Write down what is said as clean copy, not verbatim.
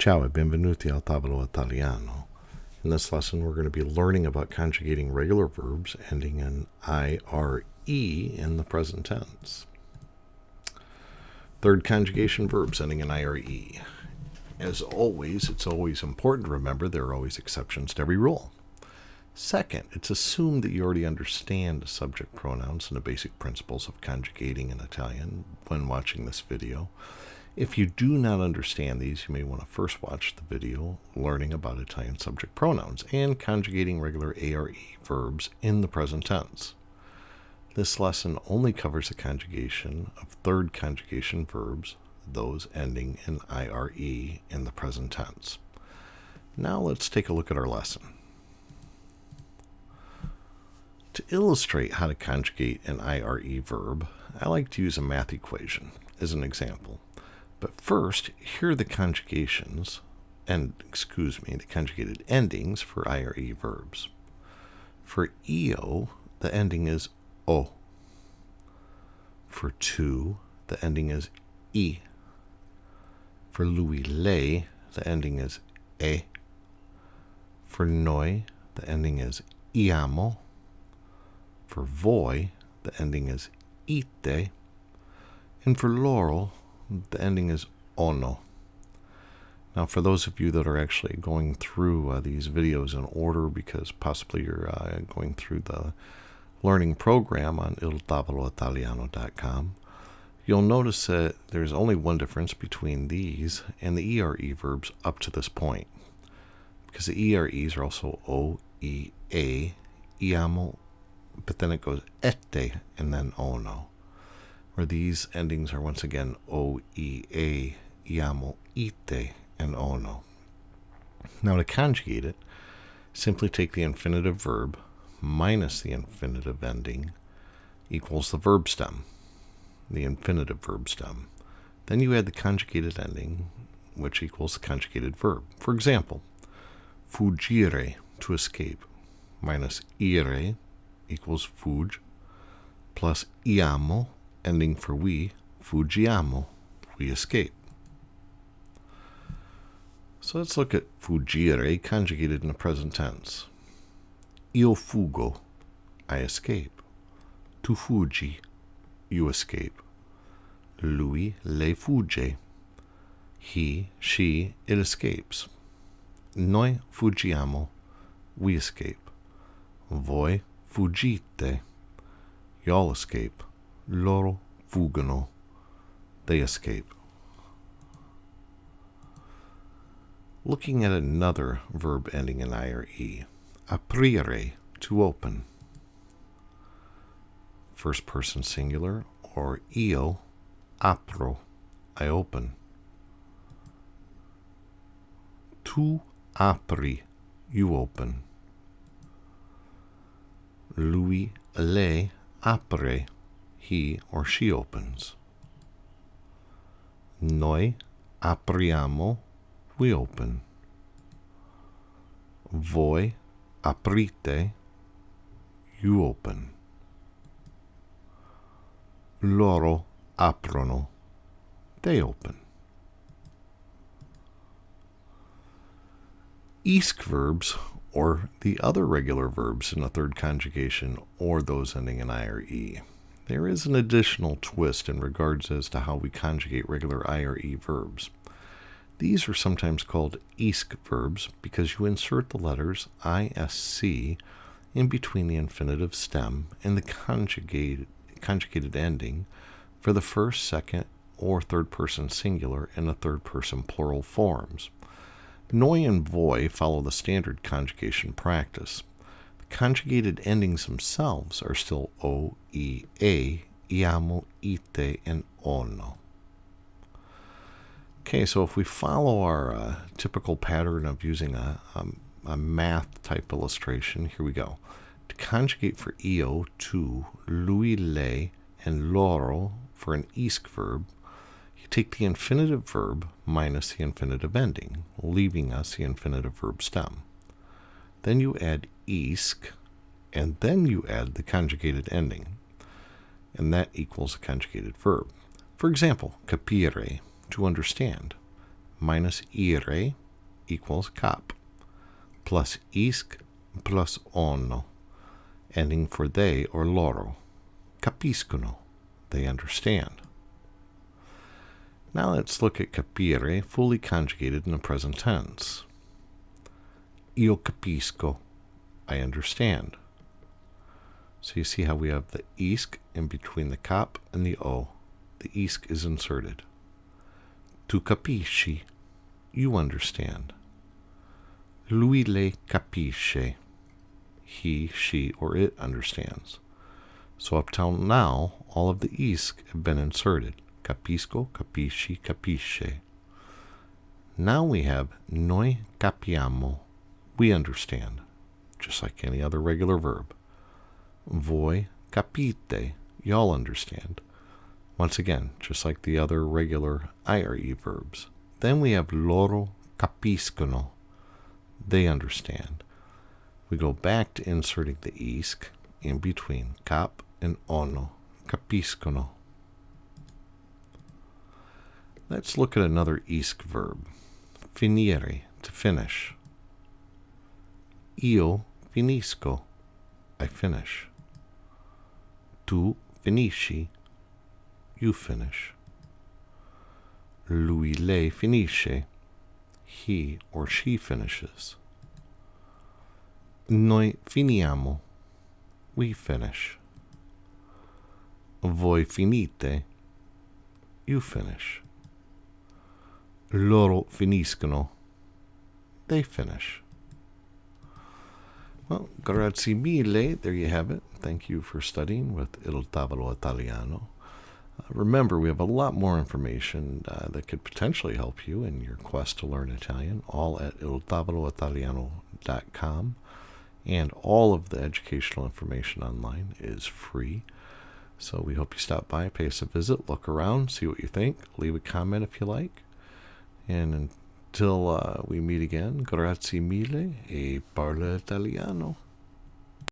Ciao e benvenuti al Tavolo Italiano. In this lesson, we're going to be learning about conjugating regular verbs ending in IRE in the present tense. Third, conjugation verbs ending in IRE. As always, it's always important to remember there are always exceptions to every rule. Second, it's assumed that you already understand the subject pronouns and the basic principles of conjugating in Italian when watching this video. If you do not understand these, you may want to first watch the video learning about Italian subject pronouns and conjugating regular ARE verbs in the present tense. This lesson only covers the conjugation of third conjugation verbs, those ending in IRE in the present tense. Now let's take a look at our lesson. To illustrate how to conjugate an IRE verb, I like to use a math equation as an example. But first, here are the conjugations, the conjugated endings for IRE verbs. For io, the ending is o. For tu, the ending is I. For lui, lei, the ending is e. For noi, the ending is iamo. For voi, the ending is ite. And for loro, the ending is ono. Now, for those of you that are actually going through these videos in order because possibly you're going through the learning program on iltavoloitaliano.com, you'll notice that there's only one difference between these and the IRE verbs up to this point. Because the IREs are also o, I, e, iamo, but then it goes ette and then ono. Where these endings are once again o, I, e, iamo, ite, and ono. Now to conjugate it, simply take the infinitive verb minus the infinitive ending equals the verb stem, the infinitive verb stem. Then you add the conjugated ending, which equals the conjugated verb. For example, fugire, to escape, minus ire equals fug, plus iamo, ending for we, fugiamo, we escape. So let's look at fugire conjugated in the present tense. Io fugo, I escape. Tu fuggi, you escape. Lui, lei fugge. He, she, it escapes. Noi fuggiamo, we escape. Voi fuggite, y'all escape. Loro fuggono, they escape. Looking at another verb ending in IRE, aprire, to open. First person singular, or io apro, I open. Tu apri, you open. Lui, lei apre, he or she opens. Noi apriamo, we open. Voi aprite, you open. Loro aprono, they open. Isc verbs, or the other regular verbs in a third conjugation, or those ending in IRE. There is an additional twist in regards as to how we conjugate regular IRE verbs. These are sometimes called isc verbs because you insert the letters isc in between the infinitive stem and the conjugated ending for the first, second, or third person singular and the third person plural forms. Noi and voi follow the standard conjugation practice. Conjugated endings themselves are still o, I, e, iamo, ite, and ono. Okay, so if we follow our typical pattern of using a math type illustration, here we go. To conjugate for io, tu, lui, lei, and loro for an isc verb, you take the infinitive verb minus the infinitive ending, leaving us the infinitive verb stem. Then you add isc, and then you add the conjugated ending, and that equals a conjugated verb. For example, capire, to understand. minus IRE equals cap, plus isc plus ono, ending for they or loro. Capiscono, they understand. Now let's look at capire fully conjugated in the present tense. Io capisco, I understand. So you see how we have the isc in between the cap and the o. The isc is inserted. Tu capisci, you understand. Lui le capisce, he, she, or it understands. So up till now, all of the isc have been inserted. Capisco, capisci, capisce. Now we have noi capiamo, we understand, just like any other regular verb. Voi capite, y'all understand. Once again, just like the other regular IRE verbs. Then we have loro capiscono, they understand. We go back to inserting the isc in between cap and ono, capiscono. Let's look at another isc verb, finire, to finish. Io finisco, I finish. Tu finisci, you finish. Lui lei finisce, he or she finishes. Noi finiamo, we finish. Voi finite, you finish. Loro finiscono, they finish. Well, grazie mille, there you have it. Thank you for studying with Il Tavolo Italiano. Remember, we have a lot more information that could potentially help you in your quest to learn Italian, all at iltavoloitaliano.com. And all of the educational information online is free. So we hope you stop by, pay us a visit, look around, see what you think, leave a comment if you like. And until we meet again, grazie mille e parla italiano.